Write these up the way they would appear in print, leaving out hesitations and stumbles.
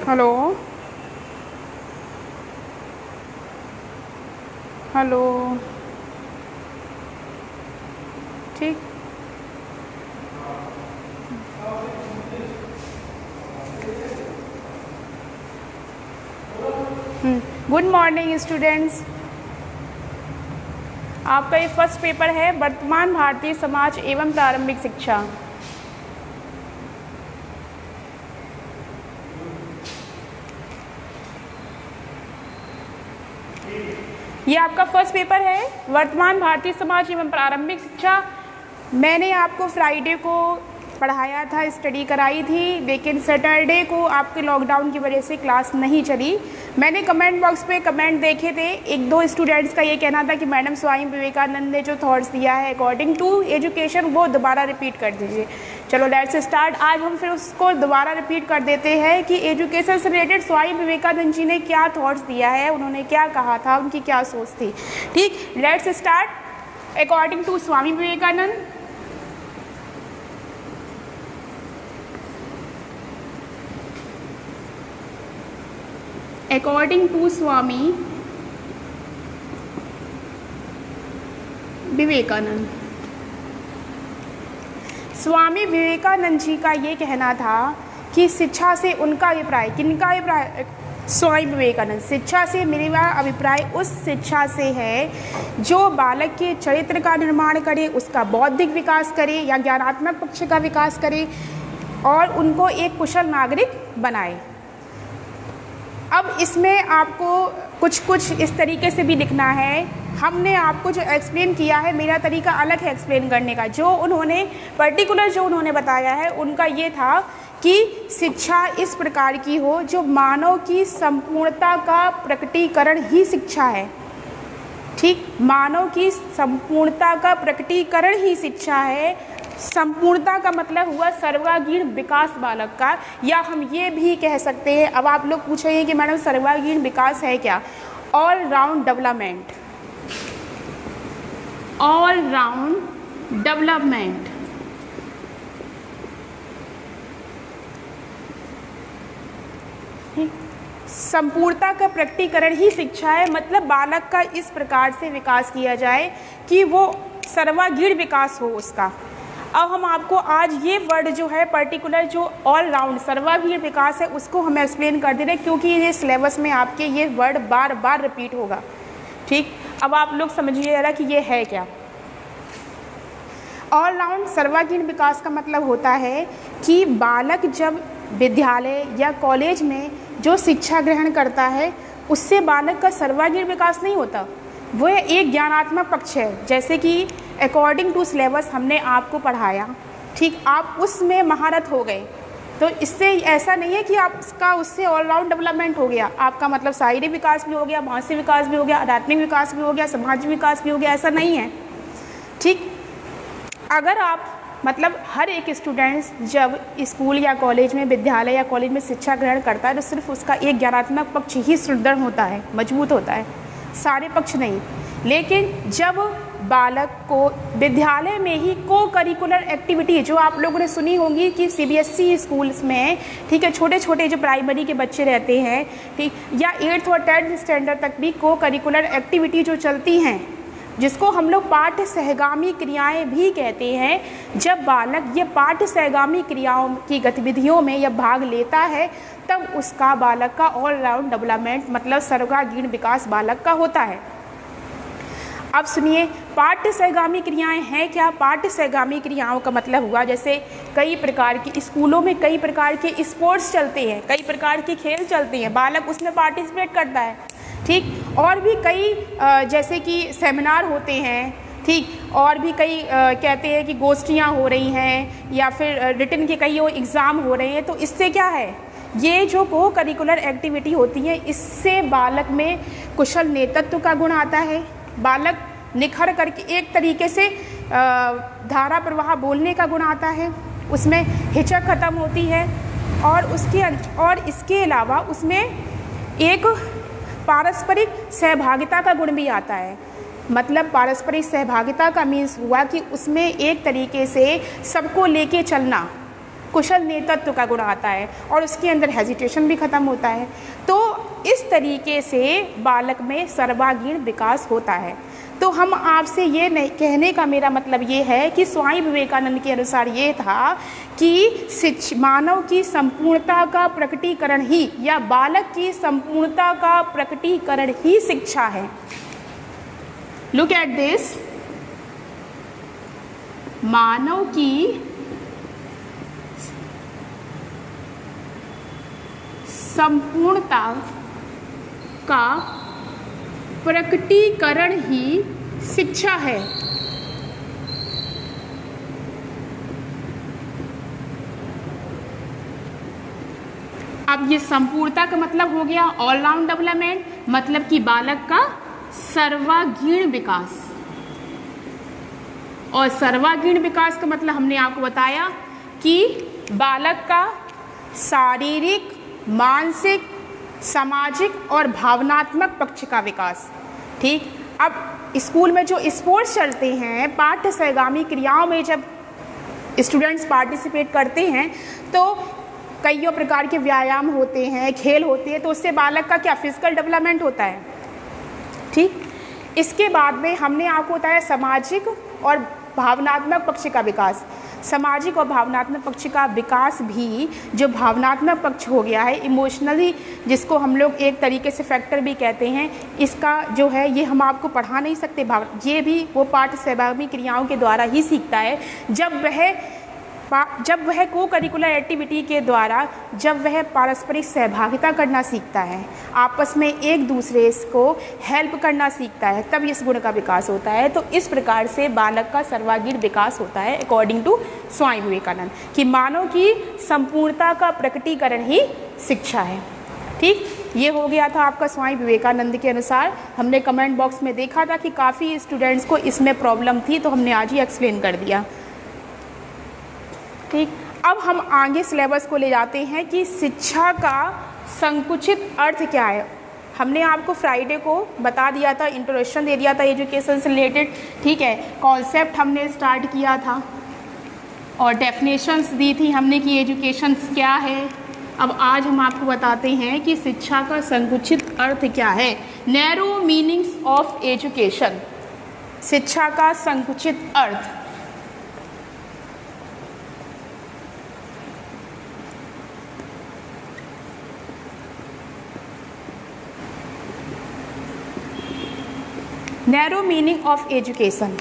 Hello hello. ठीक। Good morning students. आपका ये फर्स्ट पेपर है वर्तमान भारतीय समाज एवं प्रारंभिक शिक्षा। ये आपका फर्स्ट पेपर है वर्तमान भारतीय समाज एवं प्रारंभिक शिक्षा। मैंने आपको फ्राइडे को पढ़ाया था, स्टडी कराई थी, लेकिन सैटरडे को आपके लॉकडाउन की वजह से क्लास नहीं चली। मैंने कमेंट बॉक्स पे कमेंट देखे थे, एक दो स्टूडेंट्स का ये कहना था कि मैडम स्वामी विवेकानंद ने जो थॉट्स दिया है अकॉर्डिंग टू एजुकेशन वो दोबारा रिपीट कर दीजिए। चलो लेट्स स्टार्ट। आज हम फिर उसको दोबारा रिपीट कर देते हैं कि एजुकेशन से रिलेटेड स्वामी विवेकानंद जी ने क्या थॉट्स दिया है, उन्होंने क्या कहा था, उनकी क्या सोच थी। ठीक, let's start. According to Swami Vivekananda, according to Swami Vivekananda, Swami Vivekananda ji का ये कहना था कि शिक्षा से उनका अभिप्राय, किनका अभिप्राय? स्वामी विवेकानंद। शिक्षा से मेरा अभिप्राय उस शिक्षा से है जो बालक के चरित्र का निर्माण करे, उसका बौद्धिक विकास करे या ज्ञानात्मक पक्ष का विकास करे और उनको एक कुशल नागरिक बनाए। अब इसमें आपको कुछ इस तरीके से भी लिखना है। हमने आपको जो एक्सप्लेन किया है, मेरा तरीका अलग है एक्सप्लेन करने का। जो उन्होंने पर्टिकुलर जो उन्होंने बताया है उनका ये था कि शिक्षा इस प्रकार की हो जो मानव की संपूर्णता का प्रकटीकरण ही शिक्षा है। ठीक, मानव की संपूर्णता का प्रकटीकरण ही शिक्षा है। संपूर्णता का मतलब हुआ सर्वांगीण विकास बालक का, या हम ये भी कह सकते हैं। अब आप लोग पूछेंगे कि मैडम सर्वांगीण विकास है क्या? All round development, all round development. संपूर्णता का प्रकटीकरण ही शिक्षा है, मतलब बालक का इस प्रकार से विकास किया जाए कि वो सर्वांगीण विकास हो उसका। अब हम आपको आज ये वर्ड जो है पर्टिकुलर जो ऑल राउंड सर्वांगीण विकास है उसको हम एक्सप्लेन कर दे रहे हैं, क्योंकि ये सिलेबस में आपके ये वर्ड बार बार रिपीट होगा। ठीक, अब आप लोग समझिए जरा कि ये है क्या। ऑल राउंड सर्वांगीण विकास का मतलब होता है कि बालक जब विद्यालय या कॉलेज में जो शिक्षा ग्रहण करता है उससे बालक का सर्वांगीण विकास नहीं होता, वो एक ज्ञानात्मक पक्ष है। जैसे कि अकॉर्डिंग टू सिलेबस हमने आपको पढ़ाया, ठीक, आप उसमें महारत हो गए, तो इससे ऐसा नहीं है कि आपका उससे ऑलराउंड डेवलपमेंट हो गया, आपका मतलब शारीरिक विकास भी हो गया, मानसिक विकास भी हो गया, आध्यात्मिक विकास भी हो गया, सामाजिक विकास भी हो गया, ऐसा नहीं है। ठीक, अगर आप मतलब हर एक स्टूडेंट्स जब स्कूल या कॉलेज में, विद्यालय या कॉलेज में शिक्षा ग्रहण करता है तो सिर्फ उसका एक ज्ञानात्मक पक्ष ही सुदृढ़ होता है, मजबूत होता है, सारे पक्ष नहीं। लेकिन जब बालक को विद्यालय में ही को करिकुलर एक्टिविटी, जो आप लोगों ने सुनी होंगी कि सीबीएसई स्कूल्स में, ठीक है, छोटे छोटे जो प्राइमरी के बच्चे रहते हैं, ठीक, या 8th और 10th स्टैंडर्ड तक भी को करिकुलर एक्टिविटी जो चलती हैं, जिसको हम लोग पाठ्य सहगामी क्रियाएं भी कहते हैं। जब बालक ये पाठ्य सहगामी क्रियाओं की गतिविधियों में यह भाग लेता है तब उसका बालक का ऑल राउंड डेवलपमेंट मतलब सर्वांगीण विकास बालक का होता है। अब सुनिए, पाठ्य सहगामी क्रियाएं हैं क्या? पाठ्य सहगामी क्रियाओं का मतलब हुआ जैसे कई प्रकार की स्कूलों में कई प्रकार के स्पोर्ट्स चलते हैं, कई प्रकार के खेल चलते हैं, बालक उसमें पार्टिसिपेट करता है। ठीक, और भी कई जैसे कि सेमिनार होते हैं, ठीक, और भी कई कहते हैं कि गोष्ठियाँ हो रही हैं या फिर रिटन के कई एग्ज़ाम हो रहे हैं। तो इससे क्या है, ये जो को करिकुलर एक्टिविटी होती है इससे बालक में कुशल नेतृत्व का गुण आता है। बालक निखर करके एक तरीके से धारा प्रवाह बोलने का गुण आता है, उसमें हिचक खत्म होती है और इसके अलावा उसमें एक पारस्परिक सहभागिता का गुण भी आता है। मतलब पारस्परिक सहभागिता का मीन्स हुआ कि उसमें एक तरीके से सबको लेके चलना, कुशल नेतृत्व का गुण आता है और उसके अंदर हेजिटेशन भी खत्म होता है। तो इस तरीके से बालक में सर्वांगीण विकास होता है। तो हम आपसे ये नहीं कहने का मेरा मतलब ये है कि स्वामी विवेकानंद के अनुसार ये था कि मानव की संपूर्णता का प्रकटीकरण ही या बालक की संपूर्णता का प्रकटीकरण ही शिक्षा है। लुक एट दिस, मानव की संपूर्णता का प्रकटीकरण ही शिक्षा है। अब ये संपूर्णता का मतलब हो गया ऑल राउंड डेवलपमेंट, मतलब कि बालक का सर्वांगीण विकास। और सर्वांगीण विकास का मतलब हमने आपको बताया कि बालक का शारीरिक, मानसिक, सामाजिक और भावनात्मक पक्ष का विकास। ठीक, अब स्कूल में जो स्पोर्ट्स चलते हैं, पाठ्य सहगामी क्रियाओं में जब स्टूडेंट्स पार्टिसिपेट करते हैं तो कईयों प्रकार के व्यायाम होते हैं, खेल होते हैं, तो उससे बालक का क्या फिजिकल डेवलपमेंट होता है। ठीक, इसके बाद में हमने आपको बताया सामाजिक और भावनात्मक पक्ष का विकास। सामाजिक और भावनात्मक पक्ष का विकास भी, जो भावनात्मक पक्ष हो गया है इमोशनली, जिसको हम लोग एक तरीके से फैक्टर भी कहते हैं, इसका जो है ये हम आपको पढ़ा नहीं सकते। ये भी वो पाठ्य सहगामी क्रियाओं के द्वारा ही सीखता है। जब वह को करिकुलर एक्टिविटी के द्वारा जब वह पारस्परिक सहभागिता करना सीखता है, आपस में एक दूसरे को हेल्प करना सीखता है, तब इस गुण का विकास होता है। तो इस प्रकार से बालक का सर्वांगीण विकास होता है अकॉर्डिंग टू स्वामी विवेकानंद, कि मानव की संपूर्णता का प्रकटीकरण ही शिक्षा है। ठीक, ये हो गया था आपका स्वामी विवेकानंद के अनुसार। हमने कमेंट बॉक्स में देखा था कि काफ़ी स्टूडेंट्स को इसमें प्रॉब्लम थी, तो हमने आज ही एक्सप्लेन कर दिया। ठीक, अब हम आगे सिलेबस को ले जाते हैं कि शिक्षा का संकुचित अर्थ क्या है। हमने आपको फ्राइडे को बता दिया था, इंट्रोडक्शन दे दिया था एजुकेशन से रिलेटेड। ठीक है, कॉन्सेप्ट हमने स्टार्ट किया था और डेफिनेशंस दी थी हमने कि एजुकेशन क्या है। अब आज हम आपको बताते हैं कि शिक्षा का संकुचित अर्थ क्या है। नैरो मीनिंग्स ऑफ एजुकेशन, शिक्षा का संकुचित अर्थ। नैरो मीनिंग ऑफ एजुकेशन,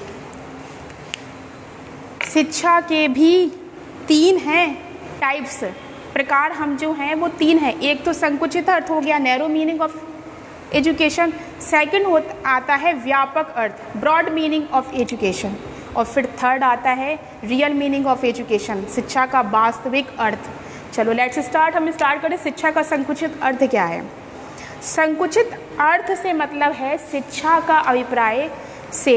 शिक्षा के भी 3 हैं टाइप्स, प्रकार हम जो हैं वो 3 हैं। एक तो संकुचित अर्थ हो गया, narrow meaning of education. Second आता है व्यापक अर्थ, ब्रॉड मीनिंग ऑफ एजुकेशन। और फिर थर्ड आता है रियल मीनिंग ऑफ एजुकेशन, शिक्षा का वास्तविक अर्थ। चलो लेट्स स्टार्ट, हम स्टार्ट करें शिक्षा का संकुचित अर्थ क्या है। संकुचित अर्थ से मतलब है शिक्षा का अभिप्राय से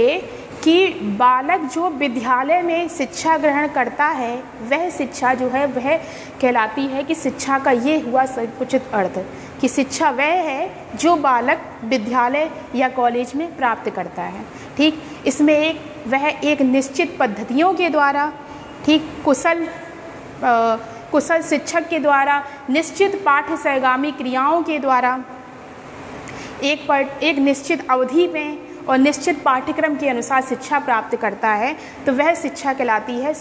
कि बालक जो विद्यालय में शिक्षा ग्रहण करता है वह शिक्षा जो है वह कहलाती है कि शिक्षा का ये हुआ संकुचित अर्थ, कि शिक्षा वह है जो बालक विद्यालय या कॉलेज में प्राप्त करता है। ठीक, इसमें वह एक निश्चित पद्धतियों के द्वारा, ठीक, कुशल शिक्षक के द्वारा, निश्चित पाठ्य सहगामी क्रियाओं के द्वारा, एक निश्चित अवधि में और निश्चित पाठ्यक्रम के अनुसार शिक्षा प्राप्त करता है, तो वह शिक्षा कहलाती है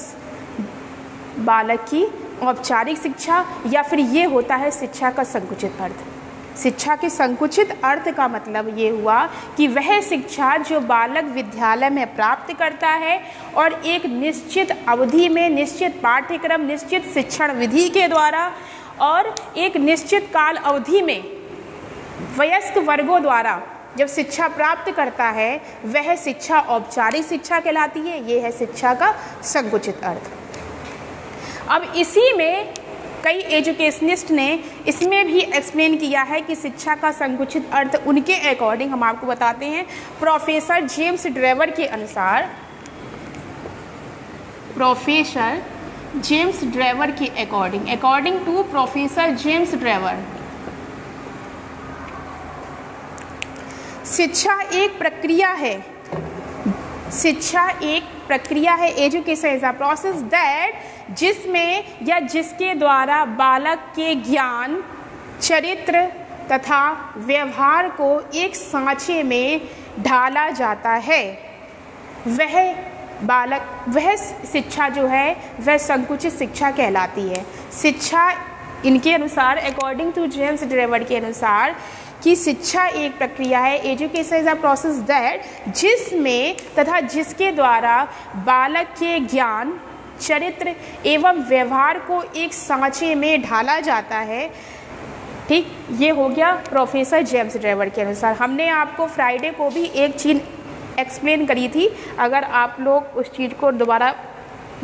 बालक की औपचारिक शिक्षा, या फिर ये होता है शिक्षा का संकुचित अर्थ। शिक्षा के संकुचित अर्थ का मतलब ये हुआ कि वह शिक्षा जो बालक विद्यालय में प्राप्त करता है और एक निश्चित अवधि में, निश्चित पाठ्यक्रम, निश्चित शिक्षण विधि के द्वारा और एक निश्चित काल अवधि में वयस्क वर्गों द्वारा जब शिक्षा प्राप्त करता है, वह शिक्षा औपचारिक शिक्षा कहलाती है। ये है शिक्षा का संकुचित अर्थ। अब इसी में कई एजुकेशनिस्ट ने इसमें भी एक्सप्लेन किया है कि शिक्षा का संकुचित अर्थ उनके अकॉर्डिंग हम आपको बताते हैं। प्रोफेसर जेम्स ड्रेवर के अनुसार, प्रोफेसर जेम्स ड्रेवर के according to professor James Drever, शिक्षा एक प्रक्रिया है शिक्षा एक प्रक्रिया है, education is a process that जिसमें या जिसके द्वारा बालक के ज्ञान, चरित्र तथा व्यवहार को एक सांचे में ढाला जाता है। वह शिक्षा जो है वह संकुचित शिक्षा कहलाती है। शिक्षा इनके अनुसार, अकॉर्डिंग टू जेम्स ड्रेवर के अनुसार, कि शिक्षा एक प्रक्रिया है, education is a process that जिसमें तथा जिसके द्वारा बालक के ज्ञान, चरित्र एवं व्यवहार को एक सांचे में ढाला जाता है। ठीक, ये हो गया प्रोफेसर जेम्स ड्रेवर के अनुसार। हमने आपको फ्राइडे को भी एक चीज़ एक्सप्लेन करी थी, अगर आप लोग उस चीज़ को दोबारा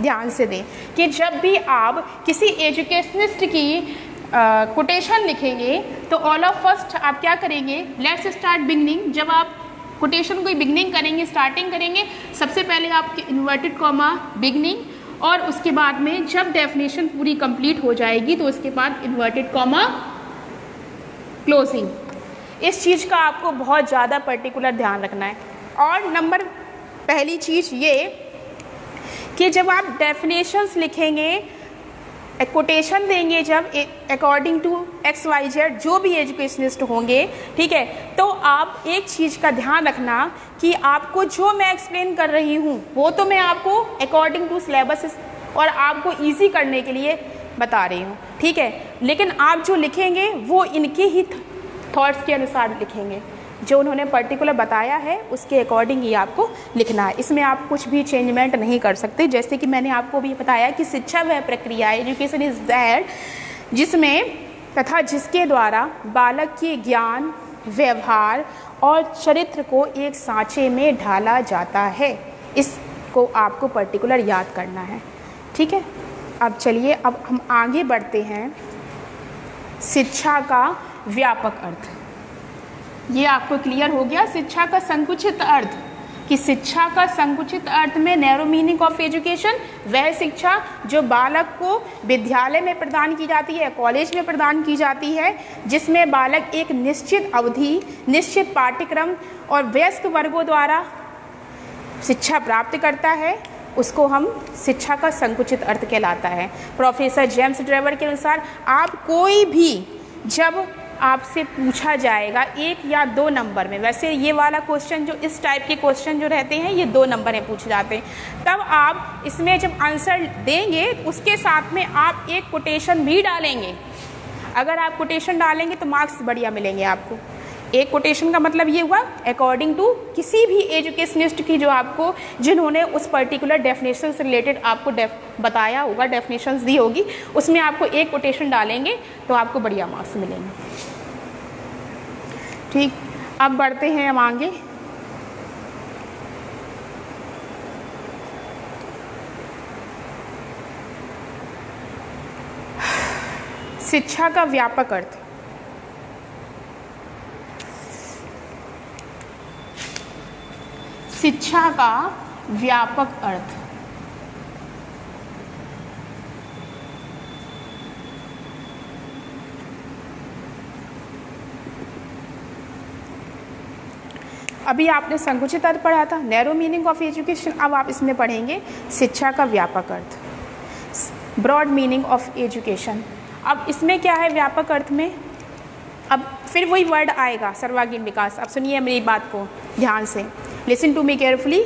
ध्यान से दें, कि जब भी आप किसी एजुकेशनिस्ट की कोटेशन लिखेंगे तो ऑल ऑफ फर्स्ट आप क्या करेंगे, लेट्स स्टार्ट बिगनिंग। जब आप कोटेशन कोई बिगनिंग करेंगे, स्टार्टिंग करेंगे, सबसे पहले आपके इन्वर्टेड कॉमा बिगनिंग, और उसके बाद में जब डेफिनेशन पूरी कंप्लीट हो जाएगी तो उसके बाद इन्वर्टेड कॉमा क्लोजिंग। इस चीज़ का आपको बहुत ज़्यादा पर्टिकुलर ध्यान रखना है। और नंबर पहली चीज़ ये कि जब आप डेफिनेशंस लिखेंगे, कोटेशन देंगे, जब अकॉर्डिंग टू XYZ जो भी एजुकेशनिस्ट होंगे, ठीक है, तो आप एक चीज़ का ध्यान रखना कि आपको जो मैं एक्सप्लेन कर रही हूँ वो तो मैं आपको अकॉर्डिंग टू सिलेबस और आपको इजी करने के लिए बता रही हूँ, ठीक है, लेकिन आप जो लिखेंगे वो इनके ही थॉट्स के अनुसार लिखेंगे, जो उन्होंने पर्टिकुलर बताया है उसके अकॉर्डिंग ही आपको लिखना है। इसमें आप कुछ भी चेंजमेंट नहीं कर सकते। जैसे कि मैंने आपको भी बताया कि शिक्षा वह प्रक्रिया है, एजुकेशन इज दैट जिसमें तथा जिसके द्वारा बालक के ज्ञान, व्यवहार और चरित्र को एक सांचे में ढाला जाता है। इसको आपको पर्टिकुलर याद करना है, ठीक है। अब चलिए, अब हम आगे बढ़ते हैं। शिक्षा का व्यापक अर्थ, ये आपको क्लियर हो गया। शिक्षा का संकुचित अर्थ, कि शिक्षा का संकुचित अर्थ में नैरो मीनिंग ऑफ एजुकेशन वह शिक्षा जो बालक को विद्यालय में प्रदान की जाती है, कॉलेज में प्रदान की जाती है, जिसमें बालक एक निश्चित अवधि, निश्चित पाठ्यक्रम और वयस्क वर्गों द्वारा शिक्षा प्राप्त करता है, उसको हम शिक्षा का संकुचित अर्थ कहलाता है। प्रोफेसर जेम्स ड्रेवर के अनुसार आप कोई भी जब आपसे पूछा जाएगा 1 या 2 नंबर में, वैसे ये वाला क्वेश्चन जो इस टाइप के क्वेश्चन जो रहते हैं ये 2 नंबर में पूछे जाते हैं, तब आप इसमें जब आंसर देंगे उसके साथ में आप एक कोटेशन भी डालेंगे। अगर आप कोटेशन डालेंगे तो मार्क्स बढ़िया मिलेंगे आपको। एक कोटेशन का मतलब ये हुआ अकॉर्डिंग टू किसी भी एजुकेशनिस्ट की जो आपको, जिन्होंने उस पर्टिकुलर डेफिनेशन से रिलेटेड आपको बताया होगा, डेफिनेशंस दी होगी, उसमें आपको एक कोटेशन डालेंगे तो आपको बढ़िया मार्क्स मिलेंगे। ठीक, अब बढ़ते हैं हम आगे। शिक्षा का व्यापक अर्थ, शिक्षा का व्यापक अर्थ, अभी आपने संकुचित अर्थ पढ़ा था, नैरो मीनिंग ऑफ एजुकेशन, अब आप इसमें पढ़ेंगे शिक्षा का व्यापक अर्थ, ब्रॉड मीनिंग ऑफ एजुकेशन। अब इसमें क्या है व्यापक अर्थ में, अब फिर वही वर्ड आएगा सर्वांगीण विकास। अब सुनिए मेरी बात को ध्यान से, लिसन टू मी केयरफुली।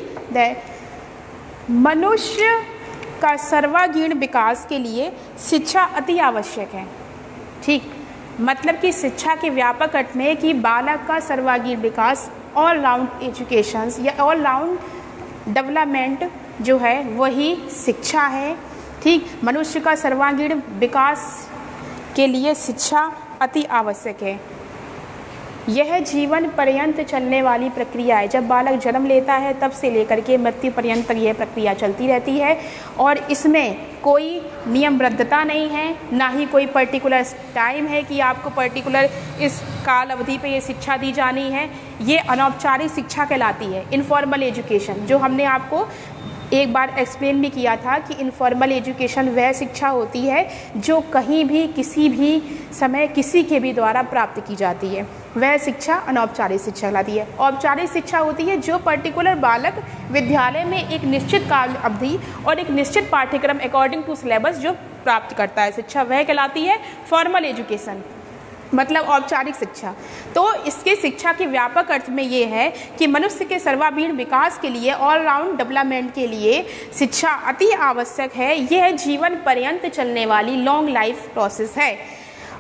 मनुष्य का सर्वांगीण विकास के लिए शिक्षा अति आवश्यक है। ठीक, मतलब कि शिक्षा के व्यापक अर्थ में कि बालक का सर्वांगीण विकास, ऑल राउंड एजुकेशन या ऑल राउंड डेवलपमेंट जो है वही शिक्षा है। ठीक, मनुष्य का सर्वांगीण विकास के लिए शिक्षा अति आवश्यक है। यह जीवन पर्यंत चलने वाली प्रक्रिया है। जब बालक जन्म लेता है तब से लेकर के मृत्यु पर्यंत तक यह प्रक्रिया चलती रहती है और इसमें कोई नियमबद्धता नहीं है, ना ही कोई पर्टिकुलर टाइम है कि आपको पर्टिकुलर इस काल अवधि पे ये शिक्षा दी जानी है। ये अनौपचारिक शिक्षा कहलाती है, इनफॉर्मल एजुकेशन, जो हमने आपको एक बार एक्सप्लेन भी किया था कि इनफॉर्मल एजुकेशन वह शिक्षा होती है जो कहीं भी किसी भी समय किसी के भी द्वारा प्राप्त की जाती है, वह शिक्षा अनौपचारिक शिक्षा कहलाती है। औपचारिक शिक्षा होती है जो पर्टिकुलर बालक विद्यालय में एक निश्चित काल अवधि और एक निश्चित पाठ्यक्रम अकॉर्डिंग टू सिलेबस जो प्राप्त करता है शिक्षा, वह कहलाती है फॉर्मल एजुकेशन, मतलब औपचारिक शिक्षा। तो इसके शिक्षा के व्यापक अर्थ में ये है कि मनुष्य के सर्वांगीण विकास के लिए, ऑलराउंड डेवलपमेंट के लिए शिक्षा अति आवश्यक है। यह जीवन पर्यंत चलने वाली लॉन्ग लाइफ प्रोसेस है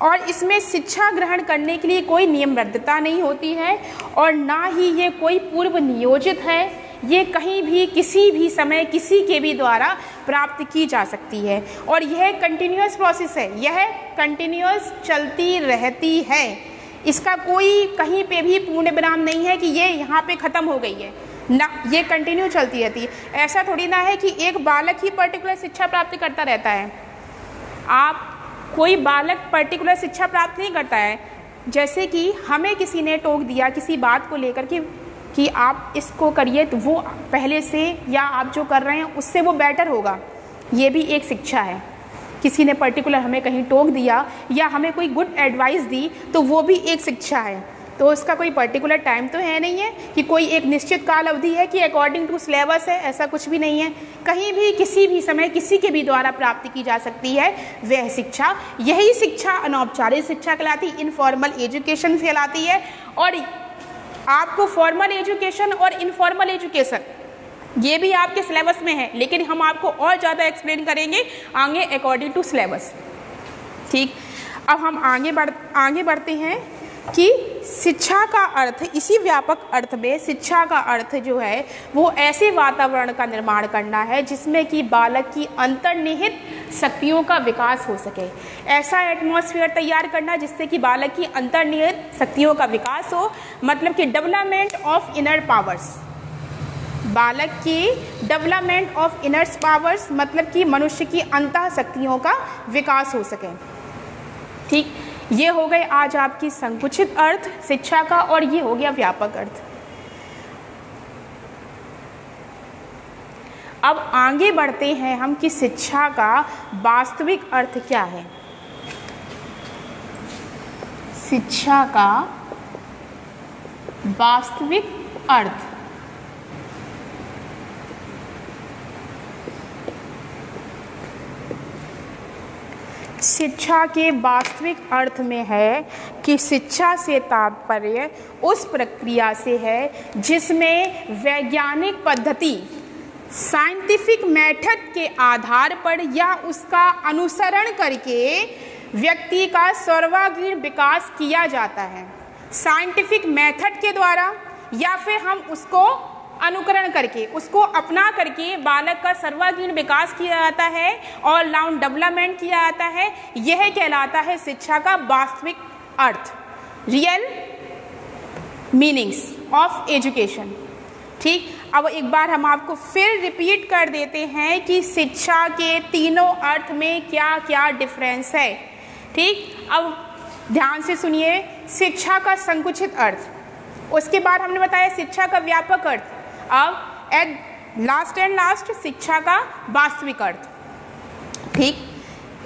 और इसमें शिक्षा ग्रहण करने के लिए कोई नियमबद्धता नहीं होती है और ना ही ये कोई पूर्व नियोजित है। ये कहीं भी किसी भी समय किसी के भी द्वारा प्राप्त की जा सकती है और यह कंटिन्यूअस प्रोसेस है, यह कंटिन्यूअस चलती रहती है। इसका कोई कहीं पे भी पूर्ण विराम नहीं है कि ये यहाँ पे ख़त्म हो गई है ना, ये कंटिन्यू चलती रहती है। ऐसा थोड़ी ना है कि एक बालक ही पर्टिकुलर शिक्षा प्राप्त करता रहता है। आप कोई बालक पर्टिकुलर शिक्षा प्राप्त नहीं करता है। जैसे कि हमें किसी ने टोक दिया किसी बात को लेकर कि आप इसको करिए तो वो पहले से या आप जो कर रहे हैं उससे वो बेटर होगा, ये भी एक शिक्षा है। किसी ने पर्टिकुलर हमें कहीं टोक दिया या हमें कोई गुड एडवाइस दी तो वो भी एक शिक्षा है। तो उसका कोई पर्टिकुलर टाइम तो है नहीं है कि कोई एक निश्चित काल अवधि है कि अकॉर्डिंग टू सिलेबस है, ऐसा कुछ भी नहीं है। कहीं भी किसी भी समय किसी के भी द्वारा प्राप्त की जा सकती है वह शिक्षा, यही शिक्षा अनौपचारिक शिक्षा कहलाती, इनफॉर्मल एजुकेशन कहलाती है। और आपको फॉर्मल एजुकेशन और इनफॉर्मल एजुकेशन ये भी आपके सिलेबस में है, लेकिन हम आपको और ज़्यादा एक्सप्लेन करेंगे आगे अकॉर्डिंग टू सिलेबस। ठीक, अब हम आगे बढ़ते हैं कि शिक्षा का अर्थ, इसी व्यापक अर्थ में शिक्षा का अर्थ जो है वो ऐसे वातावरण का निर्माण करना है जिसमें कि बालक की अंतर्निहित शक्तियों का विकास हो सके। ऐसा एटमॉस्फेयर तैयार करना जिससे कि बालक की अंतर्निहित शक्तियों का विकास हो, मतलब कि डेवलपमेंट ऑफ इनर पावर्स, बालक की डेवलपमेंट ऑफ इनर पावर्स, मतलब कि मनुष्य की अंतः शक्तियों का विकास हो सके। ठीक, ये हो गए आज आपकी संकुचित अर्थ शिक्षा का और ये हो गया व्यापक अर्थ। अब आगे बढ़ते हैं हम कि शिक्षा का वास्तविक अर्थ क्या है। शिक्षा का वास्तविक अर्थ शिक्षा के वास्तविक अर्थ में है कि शिक्षा से तात्पर्य उस प्रक्रिया से है जिसमें वैज्ञानिक पद्धति, साइंटिफिक मेथड के आधार पर या उसका अनुसरण करके व्यक्ति का सर्वांगीण विकास किया जाता है। साइंटिफिक मेथड के द्वारा या फिर हम उसको अनुकरण करके, उसको अपना करके बालक का सर्वांगीण विकास किया जाता है, ऑल राउंड डेवलपमेंट किया जाता है। यह कहलाता है शिक्षा का वास्तविक अर्थ, रियल मीनिंग्स ऑफ एजुकेशन। ठीक, अब एक बार हम आपको फिर रिपीट कर देते हैं कि शिक्षा के तीनों अर्थ में क्या क्या डिफरेंस है। ठीक, अब ध्यान से सुनिए। शिक्षा का संकुचित अर्थ, उसके बाद हमने बताया शिक्षा का व्यापक अर्थ, अब एट लास्ट शिक्षा का वास्तविक अर्थ। ठीक,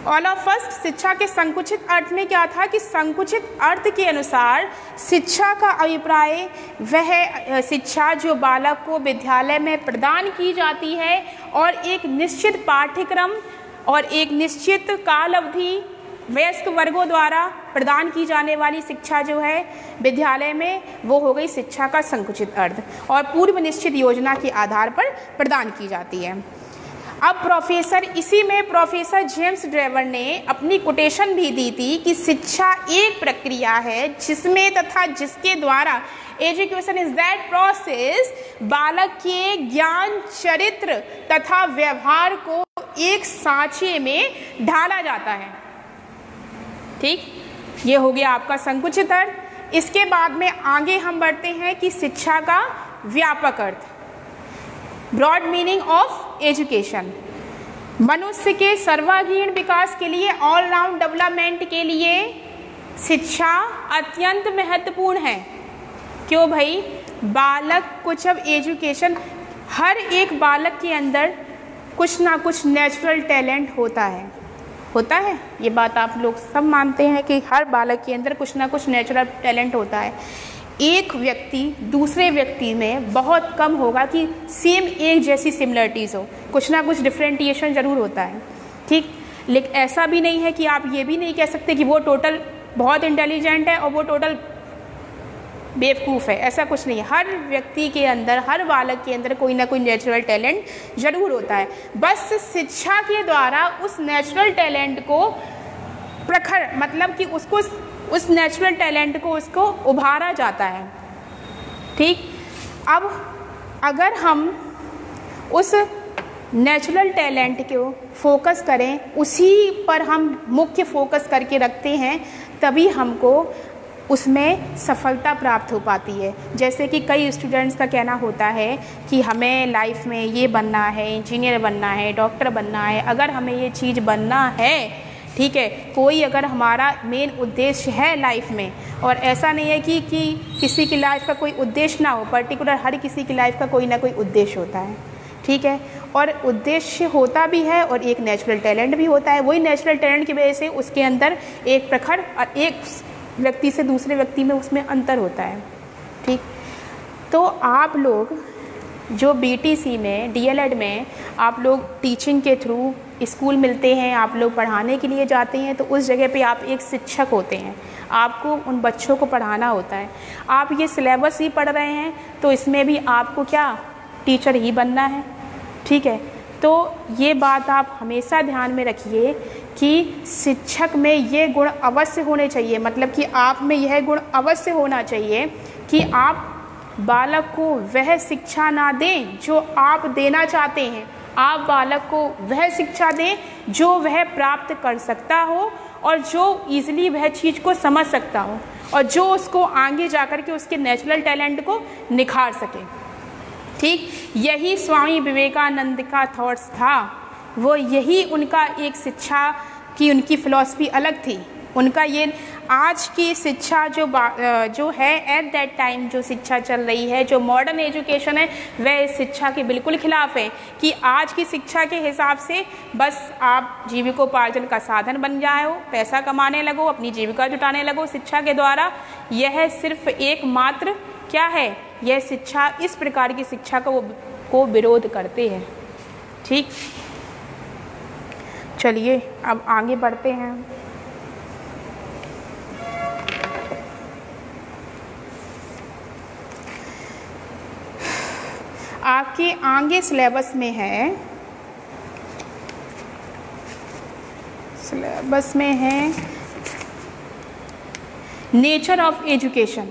ऑल ऑफ फर्स्ट शिक्षा के संकुचित अर्थ में क्या था कि संकुचित अर्थ के अनुसार शिक्षा का अभिप्राय वह शिक्षा जो बालक को विद्यालय में प्रदान की जाती है और एक निश्चित पाठ्यक्रम और एक निश्चित काल अवधि वयस्क वर्गों द्वारा प्रदान की जाने वाली शिक्षा जो है विद्यालय में, वो हो गई शिक्षा का संकुचित अर्थ और पूर्व निश्चित योजना के आधार पर प्रदान की जाती है। अब इसी में प्रोफेसर जेम्स ड्रेवर ने अपनी कोटेशन भी दी थी कि शिक्षा एक प्रक्रिया है जिसमें तथा जिसके द्वारा एजुकेशन इज दैट प्रोसेस बालक के ज्ञान, चरित्र तथा व्यवहार को एक सांचे में ढाला जाता है। ठीक, ये हो गया आपका संकुचित अर्थ। इसके बाद में आगे हम बढ़ते हैं कि शिक्षा का व्यापक अर्थ, ब्रॉड मीनिंग ऑफ एजुकेशन। मनुष्य के सर्वांगीण विकास के लिए, ऑल राउंड डेवलपमेंट के लिए शिक्षा अत्यंत महत्वपूर्ण है। क्यों भाई? बालक को जब एजुकेशन, हर एक बालक के अंदर कुछ ना कुछ नेचुरल टैलेंट होता है। ये बात आप लोग सब मानते हैं कि हर बालक के अंदर कुछ ना कुछ नेचुरल टैलेंट होता है। एक व्यक्ति दूसरे व्यक्ति में बहुत कम होगा कि सेम एक जैसी सिमिलरिटीज़ हो, कुछ ना कुछ डिफ्रेंटिएशन ज़रूर होता है, ठीक। लेकिन ऐसा भी नहीं है कि आप ये भी नहीं कह सकते कि वो टोटल बहुत इंटेलिजेंट है और वो टोटल बेवकूफ़ है, ऐसा कुछ नहीं है। हर व्यक्ति के अंदर, हर बालक के अंदर कोई ना कोई नेचुरल टैलेंट ज़रूर होता है। बस शिक्षा के द्वारा उस नेचुरल टैलेंट को प्रखर, मतलब कि उसको, उस नेचुरल टैलेंट को उसको उभारा जाता है, ठीक। अब अगर हम उस नेचुरल टैलेंट को फोकस करें, उसी पर हम मुख्य फोकस करके रखते हैं, तभी हमको उसमें सफलता प्राप्त हो पाती है। जैसे कि कई स्टूडेंट्स का कहना होता है कि हमें लाइफ में ये बनना है, इंजीनियर बनना है, डॉक्टर बनना है। अगर हमें ये चीज़ बनना है, ठीक है, कोई अगर हमारा मेन उद्देश्य है लाइफ में, और ऐसा नहीं है कि किसी की लाइफ का कोई उद्देश्य ना हो, पर्टिकुलर हर किसी की लाइफ का कोई ना कोई उद्देश्य होता है, ठीक है। और उद्देश्य होता भी है और एक नेचुरल टैलेंट भी होता है। वही नेचुरल टैलेंट की वजह से उसके अंदर एक प्रखर और एक व्यक्ति से दूसरे व्यक्ति में उसमें अंतर होता है, ठीक। तो आप लोग जो बीटीसी में, डीएलएड में आप लोग टीचिंग के थ्रू स्कूल मिलते हैं, आप लोग पढ़ाने के लिए जाते हैं, तो उस जगह पे आप एक शिक्षक होते हैं, आपको उन बच्चों को पढ़ाना होता है। आप ये सिलेबस ही पढ़ रहे हैं तो इसमें भी आपको क्या, टीचर ही बनना है, ठीक है। तो ये बात आप हमेशा ध्यान में रखिए कि शिक्षक में ये गुण अवश्य होने चाहिए, मतलब कि आप में यह गुण अवश्य होना चाहिए कि आप बालक को वह शिक्षा ना दें जो आप देना चाहते हैं, आप बालक को वह शिक्षा दें जो वह प्राप्त कर सकता हो और जो ईजिली वह चीज़ को समझ सकता हो और जो उसको आगे जाकर के उसके नेचुरल टैलेंट को निखार सके, ठीक। यही स्वामी विवेकानंद का थॉट्स था, वो यही उनका एक शिक्षा की उनकी फ़िलॉसफी अलग थी। उनका ये आज की शिक्षा जो है एट दैट टाइम जो शिक्षा चल रही है, जो मॉडर्न एजुकेशन है, वह इस शिक्षा के बिल्कुल खिलाफ है कि आज की शिक्षा के हिसाब से बस आप जीविकोपार्जन का साधन बन जाए हो, पैसा कमाने लगो, अपनी जीविका जुटाने लगो शिक्षा के द्वारा। यह सिर्फ एकमात्र क्या है, यह शिक्षा, इस प्रकार की शिक्षा को विरोध करते हैं, ठीक। चलिए अब आगे बढ़ते हैं। आपके आगे सिलेबस में है नेचर ऑफ एजुकेशन,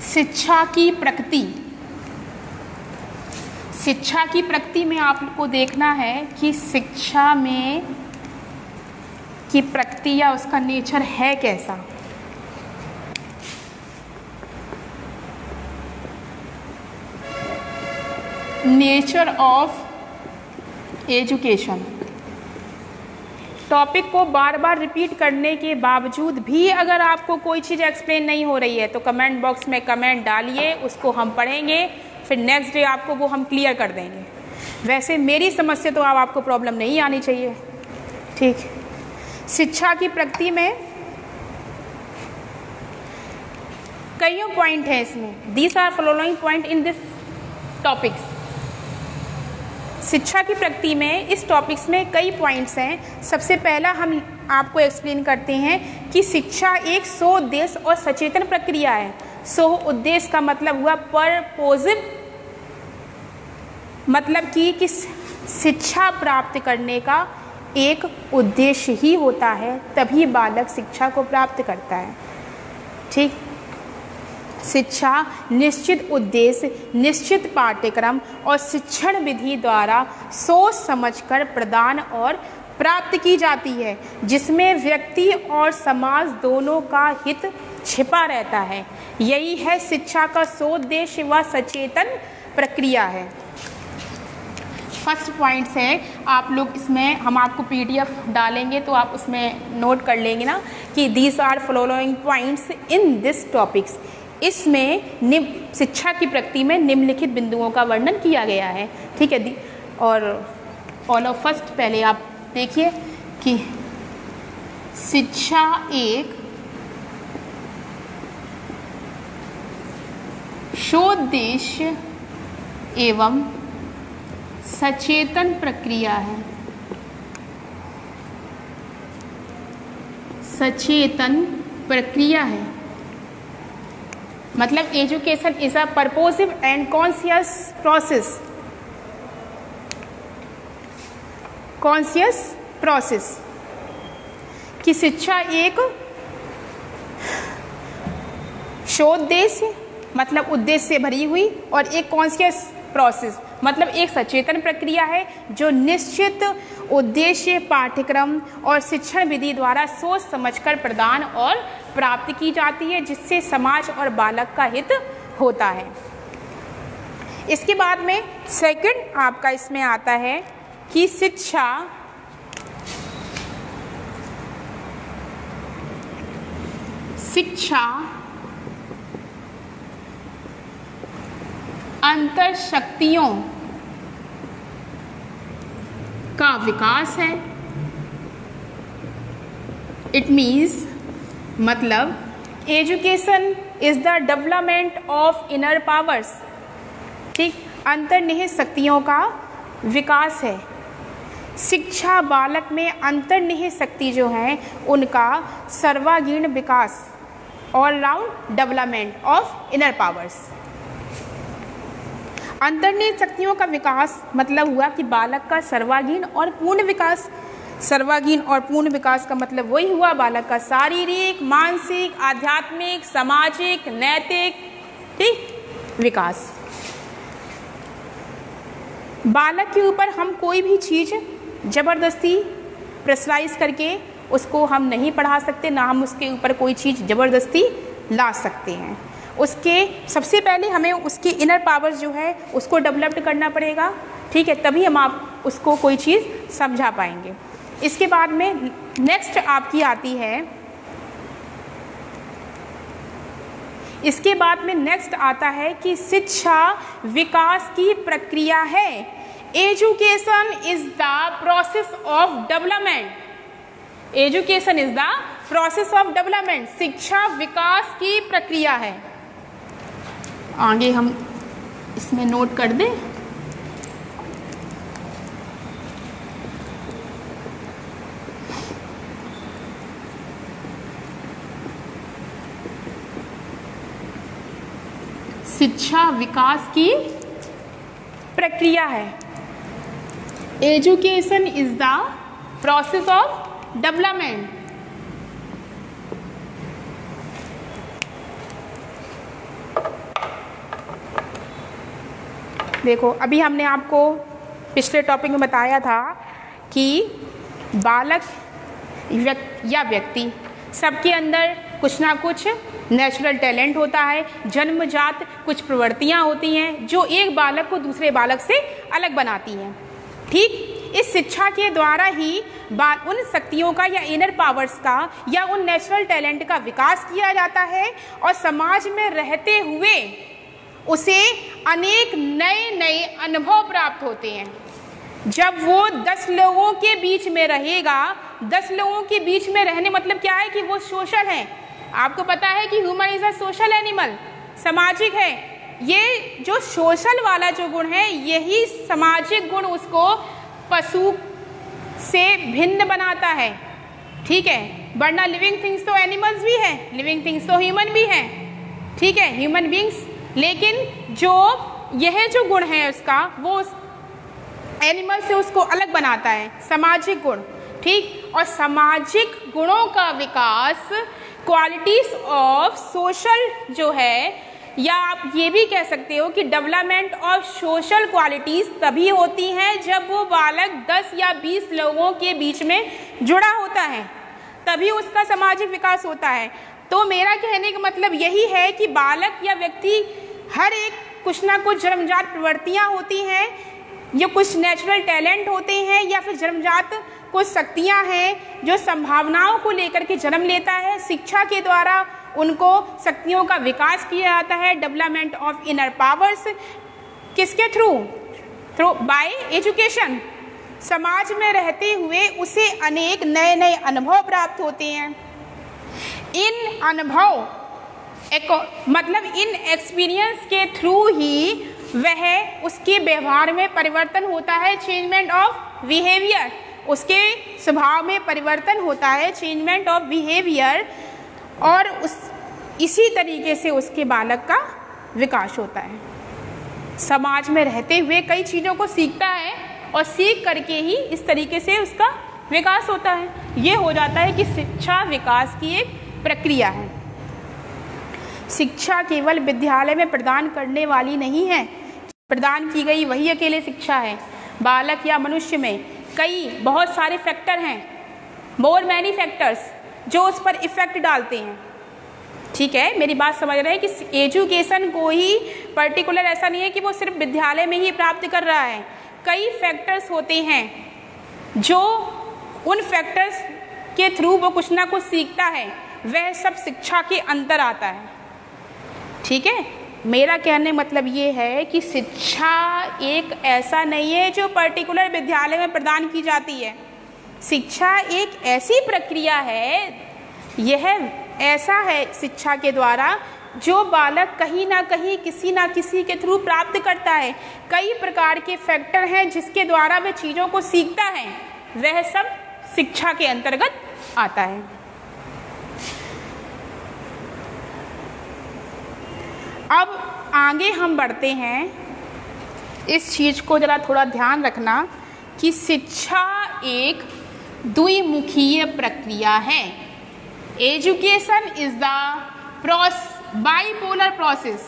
शिक्षा की प्रकृति। शिक्षा की प्रकृति में आपको देखना है कि शिक्षा में की प्रकृति या उसका नेचर है कैसा। नेचर ऑफ एजुकेशन टॉपिक को बार बार रिपीट करने के बावजूद भी अगर आपको कोई चीज़ एक्सप्लेन नहीं हो रही है तो कमेंट बॉक्स में कमेंट डालिए, उसको हम पढ़ेंगे, फिर नेक्स्ट डे आपको वो हम क्लियर कर देंगे। वैसे मेरी समझ से तो आपको प्रॉब्लम नहीं आनी चाहिए, ठीक। शिक्षा की प्रगति में कई पॉइंट हैं इसमें, these are following point in this topics. शिक्षा की प्रगति में इस टॉपिक्स में कई पॉइंट्स हैं। सबसे पहला हम आपको एक्सप्लेन करते हैं कि शिक्षा एक सोउद्देश्य और सचेतन प्रक्रिया है। सोउद्देश्य का मतलब हुआ परपोजिव, मतलब कि शिक्षा प्राप्त करने का एक उद्देश्य ही होता है, तभी बालक शिक्षा को प्राप्त करता है, ठीक। शिक्षा निश्चित उद्देश्य, निश्चित पाठ्यक्रम और शिक्षण विधि द्वारा सोच समझकर प्रदान और प्राप्त की जाती है, जिसमें व्यक्ति और समाज दोनों का हित छिपा रहता है। यही है शिक्षा का सोउद्देश्य व सचेतन प्रक्रिया है। फर्स्ट पॉइंट्स है, आप लोग इसमें हम आपको PDF डालेंगे तो आप उसमें नोट कर लेंगे ना कि these are following points in this topics. इसमें शिक्षा की प्रगति में निम्नलिखित बिंदुओं का वर्णन किया गया है। ठीक है, और ऑल ऑफ फर्स्ट पहले आप देखिए कि शिक्षा एक शोद्देश्य एवं सचेतन प्रक्रिया है। सचेतन प्रक्रिया है मतलब education is a purposive and conscious process. Conscious process कि शिक्षा एक शोद्देश्य मतलब उद्देश्य से भरी हुई और एक कॉन्शियस प्रोसेस मतलब एक सचेतन प्रक्रिया है जो निश्चित उद्देश्य, पाठ्यक्रम और शिक्षण विधि द्वारा सोच समझकर प्रदान और प्राप्त की जाती है, जिससे समाज और बालक का हित होता है। इसके बाद में सेकंड आपका इसमें आता है कि शिक्षा अंतर्शक्तियों का विकास है। इट मीन्स मतलब education is the development of inner powers. ठीक, अंतर्निहित शक्तियों का विकास है। शिक्षा बालक में अंतर्निहित शक्ति जो है उनका सर्वांगीण विकास, all round development of inner powers. अंतर्निहित शक्तियों का विकास मतलब हुआ कि बालक का सर्वांगीण और पूर्ण विकास। सर्वांगीण और पूर्ण विकास का मतलब वही हुआ बालक का शारीरिक, मानसिक, आध्यात्मिक, सामाजिक, नैतिक ठीक विकास। बालक के ऊपर हम कोई भी चीज़ ज़बरदस्ती प्रेशराइज करके उसको हम नहीं पढ़ा सकते, ना हम उसके ऊपर कोई चीज़ ज़बरदस्ती ला सकते हैं। उसके सबसे पहले हमें उसकी इनर पावर्स जो है उसको डेवलप्ड करना पड़ेगा। ठीक है, तभी हम आप उसको कोई चीज़ समझा पाएंगे। इसके बाद में नेक्स्ट आपकी आती है, इसके बाद में नेक्स्ट आता है कि शिक्षा विकास की प्रक्रिया है। Education is the process of development. Education is the process of development. शिक्षा विकास की प्रक्रिया है। आगे हम इसमें नोट कर दें। शिक्षा विकास की प्रक्रिया है। Education is the process of development. देखो, अभी हमने आपको पिछले टॉपिक में बताया था कि बालक या व्यक्ति सबके अंदर कुछ ना कुछ नेचुरल टैलेंट होता है, जन्मजात कुछ प्रवृत्तियां होती हैं जो एक बालक को दूसरे बालक से अलग बनाती हैं। ठीक, इस शिक्षा के द्वारा ही उन शक्तियों का या इनर पावर्स का या उन नेचुरल टैलेंट का विकास किया जाता है और समाज में रहते हुए उसे अनेक नए नए अनुभव प्राप्त होते हैं। जब वो 10 लोगों के बीच में रहेगा, 10 लोगों के बीच में रहने मतलब क्या है कि वो सोशल है। आपको पता है कि human is a social animal, सामाजिक है। ये जो सोशल वाला जो गुण है यही सामाजिक गुण उसको पशु से भिन्न बनाता है। ठीक है, वरना लिविंग थिंग्स तो एनिमल्स भी हैं, लिविंग थिंग्स तो ह्यूमन भी हैं। ठीक है, ह्यूमन बींग्स, लेकिन जो यह जो गुण है उसका वो एनिमल से उसको अलग बनाता है, सामाजिक गुण। ठीक, और सामाजिक गुणों का विकास क्वालिटीज ऑफ सोशल जो है, या आप ये भी कह सकते हो कि डेवलपमेंट ऑफ सोशल क्वालिटीज तभी होती हैं जब वो बालक 10 या 20 लोगों के बीच में जुड़ा होता है, तभी उसका सामाजिक विकास होता है। तो मेरा कहने का मतलब यही है कि बालक या व्यक्ति हर एक कुछ ना कुछ जन्मजात प्रवृत्तियां होती हैं, या कुछ नेचुरल टैलेंट होते हैं, या फिर जन्मजात कुछ शक्तियां हैं जो संभावनाओं को लेकर के जन्म लेता है। शिक्षा के द्वारा उनको शक्तियों का विकास किया जाता है, डेवलपमेंट ऑफ इनर पावर्स, किसके थ्रू? Bye education. समाज में रहते हुए उसे अनेक नए नए अनुभव प्राप्त होते हैं। इन अनुभव मतलब इन एक्सपीरियंस के थ्रू ही वह उसके व्यवहार में परिवर्तन होता है, चेंजमेंट ऑफ बिहेवियर, उसके स्वभाव में परिवर्तन होता है, चेंजमेंट ऑफ बिहेवियर, और इसी तरीके से उसके बालक का विकास होता है। समाज में रहते हुए कई चीज़ों को सीखता है और सीख करके ही इस तरीके से उसका विकास होता है। ये हो जाता है कि शिक्षा विकास की एक प्रक्रिया है। शिक्षा केवल विद्यालय में प्रदान करने वाली नहीं है, प्रदान की गई वही अकेले शिक्षा है। बालक या मनुष्य में बहुत सारे फैक्टर हैं, मोर मैनी फैक्टर्स, जो उस पर इफेक्ट डालते हैं। ठीक है, मेरी बात समझ रहे हैं कि एजुकेशन को ही पर्टिकुलर ऐसा नहीं है कि वो सिर्फ विद्यालय में ही प्राप्त कर रहा है। कई फैक्टर्स होते हैं जो उन फैक्टर्स के थ्रू वो कुछ ना कुछ सीखता है, वह सब शिक्षा के अंतर आता है। ठीक है, मेरा कहने मतलब ये है कि शिक्षा एक ऐसा नहीं है जो पर्टिकुलर विद्यालय में प्रदान की जाती है। शिक्षा एक ऐसी प्रक्रिया है, यह ऐसा है शिक्षा के द्वारा जो बालक कहीं ना कहीं किसी ना किसी के थ्रू प्राप्त करता है। कई प्रकार के फैक्टर हैं जिसके द्वारा वह चीज़ों को सीखता है, वह सब शिक्षा के अंतर्गत आता है। अब आगे हम बढ़ते हैं, इस चीज़ को ज़रा थोड़ा ध्यान रखना कि शिक्षा एक द्विमुखीय प्रक्रिया है। Education is the bipolar process.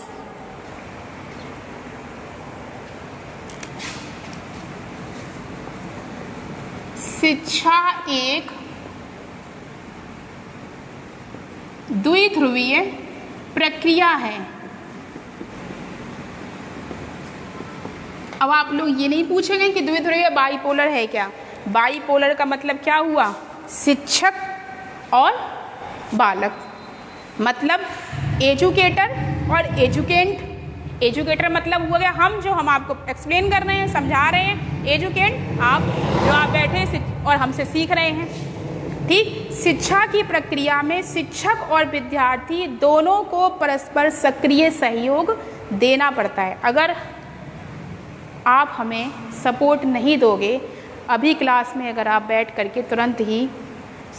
शिक्षा एक द्विध्रुवीय प्रक्रिया है। अब आप लोग ये नहीं पूछेंगे कि द्विध्रुवीय बाइपोलर है क्या। बाइपोलर का मतलब क्या हुआ? शिक्षक और बालक, मतलब एजुकेटर और एजुकेंट। एजुकेटर मतलब हुआ गया हम आपको एक्सप्लेन कर रहे हैं, समझा रहे हैं। एजुकेंट आप बैठे और हमसे सीख रहे हैं। ठीक, शिक्षा की प्रक्रिया में शिक्षक और विद्यार्थी दोनों को परस्पर सक्रिय सहयोग देना पड़ता है। अगर आप हमें सपोर्ट नहीं दोगे, अभी क्लास में अगर आप बैठ करके तुरंत ही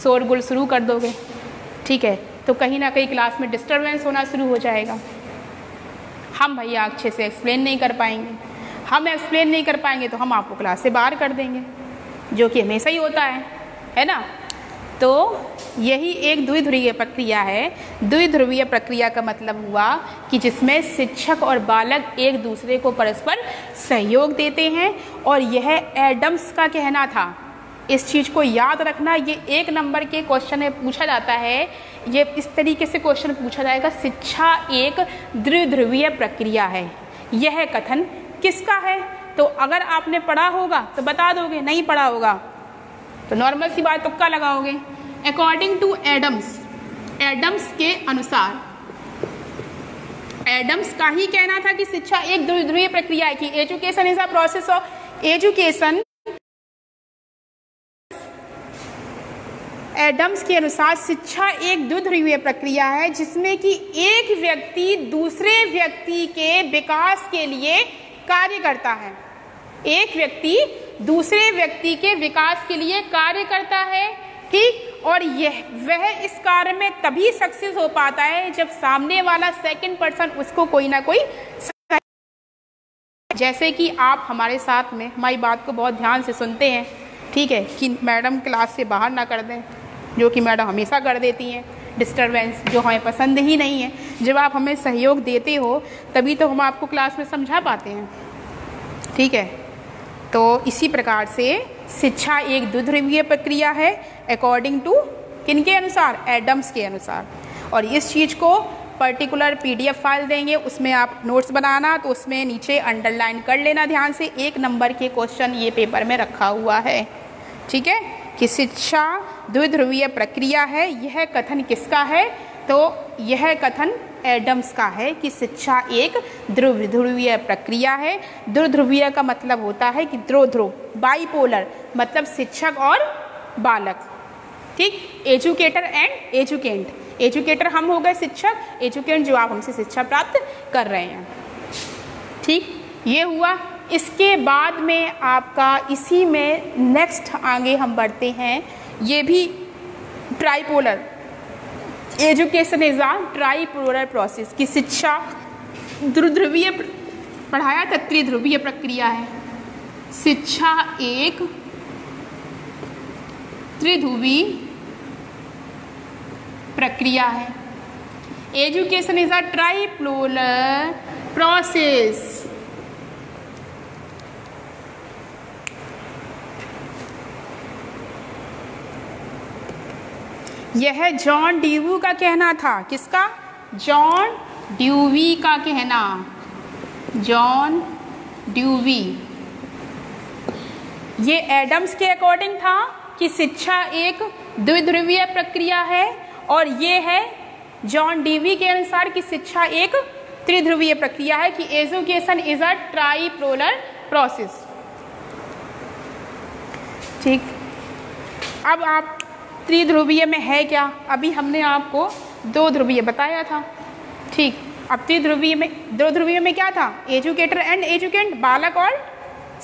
शोरगुल शुरू कर दोगे, ठीक है, तो कहीं ना कहीं क्लास में डिस्टरबेंस होना शुरू हो जाएगा। हम भैया अच्छे से एक्सप्लेन नहीं कर पाएंगे। हम एक्सप्लेन नहीं कर पाएंगे तो हम आपको क्लास से बाहर कर देंगे, जो कि हमेशा ही होता है ना। तो यही एक द्विध्रुवीय प्रक्रिया है। द्विध्रुवीय प्रक्रिया का मतलब हुआ कि जिसमें शिक्षक और बालक एक दूसरे को परस्पर सहयोग देते हैं, और यह एडम्स का कहना था। इस चीज़ को याद रखना, ये 1 नंबर के क्वेश्चन में पूछा जाता है। ये इस तरीके से क्वेश्चन पूछा जाएगा, शिक्षा एक द्विध्रुवीय प्रक्रिया है। यह कथन किसका है? तो अगर आपने पढ़ा होगा तो बता दोगे, नहीं पढ़ा होगा तो नॉर्मल सी बात तुक्का लगाओगे। अकॉर्डिंग टू एडम्स, एडम्स के अनुसार, एडम्स का ही कहना था कि शिक्षा एक द्विध्रुवीय प्रक्रिया है, कि education is a process of education. Adams के अनुसार शिक्षा एक द्विध्रुवीय प्रक्रिया है जिसमें कि एक व्यक्ति दूसरे व्यक्ति के विकास के लिए कार्य करता है। एक व्यक्ति दूसरे व्यक्ति के विकास के लिए कार्य करता है, ठीक, और वह इस कार्य में तभी सक्सेस हो पाता है जब सामने वाला सेकंड पर्सन उसको कोई ना कोई, जैसे कि आप हमारे साथ में हमारी बात को बहुत ध्यान से सुनते हैं, ठीक है, कि मैडम क्लास से बाहर ना कर दें, जो कि मैडम हमेशा कर देती हैं। डिस्टरबेंस जो हमें पसंद ही नहीं है। जब आप हमें सहयोग देते हो तभी तो हम आपको क्लास में समझा पाते हैं, ठीक है। तो इसी प्रकार से शिक्षा एक द्विध्रुवीय प्रक्रिया है अकॉर्डिंग टू किनके अनुसार? एडम्स के अनुसार। और इस चीज़ को पर्टिकुलर PDF फाइल देंगे, उसमें आप नोट्स बनाना, तो उसमें नीचे अंडरलाइन कर लेना ध्यान से। 1 नंबर के क्वेश्चन ये पेपर में रखा हुआ है, ठीक है, कि शिक्षा द्विध्रुवीय प्रक्रिया है। यह कथन किसका है? तो यह कथन एडम्स का है कि शिक्षा एक ध्रुवीय प्रक्रिया है। ध्रुवीय का मतलब होता है कि ध्रुव, बाइपोलर मतलब शिक्षक और बालक, ठीक। एजुकेटर एंड एजुकेंट, एजुकेटर हम हो गए शिक्षक, एजुकेंट जो आप हमसे शिक्षा प्राप्त कर रहे हैं, ठीक। ये हुआ। इसके बाद में आपका इसी में नेक्स्ट आगे हम बढ़ते हैं, ये भी tripolar, education is a tripolar process की शिक्षा ध्रुवीय पढ़ाया था, त्रिध्रुवीय प्रक्रिया है। शिक्षा एक त्रिध्रुवी प्रक्रिया है। Education is a tripolar process. यह जॉन ड्यूवी का कहना था। किसका? जॉन ड्यूवी का कहना, जॉन ड्यूवी। ये एडम्स के अकॉर्डिंग था कि शिक्षा एक द्विध्रुवीय प्रक्रिया है, और ये है जॉन ड्यूवी के अनुसार कि शिक्षा एक त्रिध्रुवीय प्रक्रिया है, कि education is a tripolar process, ठीक। अब आप त्रिध्रुवीय में है क्या? अभी हमने आपको दो ध्रुवीय बताया था, ठीक। अब त्रिध्रुवीय में, दो ध्रुवीय में क्या था? एजुकेटर एंड एजुकेंट, बालक और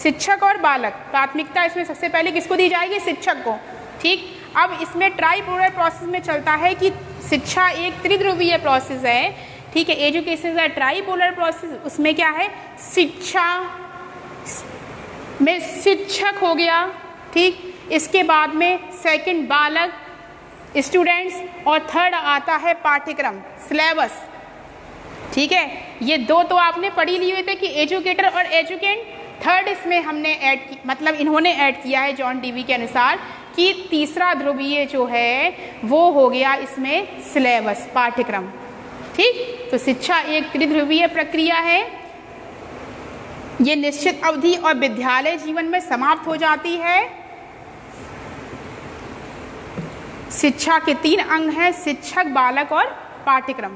शिक्षक और बालक। प्राथमिकता इसमें सबसे पहले किसको दी जाएगी? शिक्षक को, ठीक। अब इसमें ट्राइपोलर प्रोसेस में चलता है कि शिक्षा एक त्रिध्रुवीय प्रोसेस है, ठीक है। एजुकेशन का ट्राइपोलर प्रोसेस, उसमें क्या है? शिक्षा में शिक्षक हो गया, ठीक। इसके बाद में सेकंड बालक, स्टूडेंट्स, और थर्ड आता है पाठ्यक्रम, सिलेबस, ठीक है। ये दो तो आपने पढ़ी लिए हुए थे कि एजुकेटर और एजुकेंट। थर्ड इसमें हमने ऐड की, मतलब इन्होंने ऐड किया है जॉन ड्यूवी के अनुसार कि तीसरा ध्रुवीय जो है वो हो गया इसमें सिलेबस, पाठ्यक्रम, ठीक। तो शिक्षा एक त्रिध्रुवीय प्रक्रिया है। ये निश्चित अवधि और विद्यालय जीवन में समाप्त हो जाती है। शिक्षा के 3 अंग हैं, शिक्षक, बालक और पाठ्यक्रम,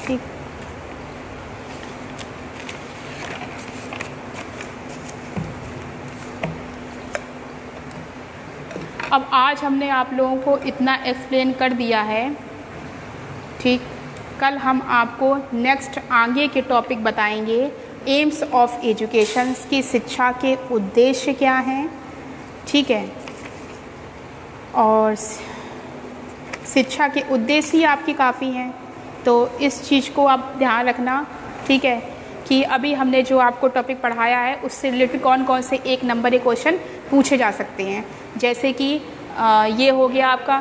ठीक। अब आज हमने आप लोगों को इतना एक्सप्लेन कर दिया है, ठीक। कल हम आपको नेक्स्ट आगे के टॉपिक बताएंगे, एम्स ऑफ एजुकेशन की शिक्षा के उद्देश्य क्या हैं, ठीक है। और शिक्षा के उद्देश्य ही आपकी काफ़ी हैं, तो इस चीज़ को आप ध्यान रखना, ठीक है, कि अभी हमने जो आपको टॉपिक पढ़ाया है उससे रिलेटेड कौन कौन से 1 नंबर के क्वेश्चन पूछे जा सकते हैं। जैसे कि ये हो गया आपका,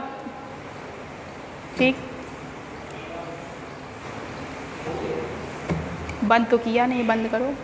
ठीक। बंद तो किया नहीं, बंद करो।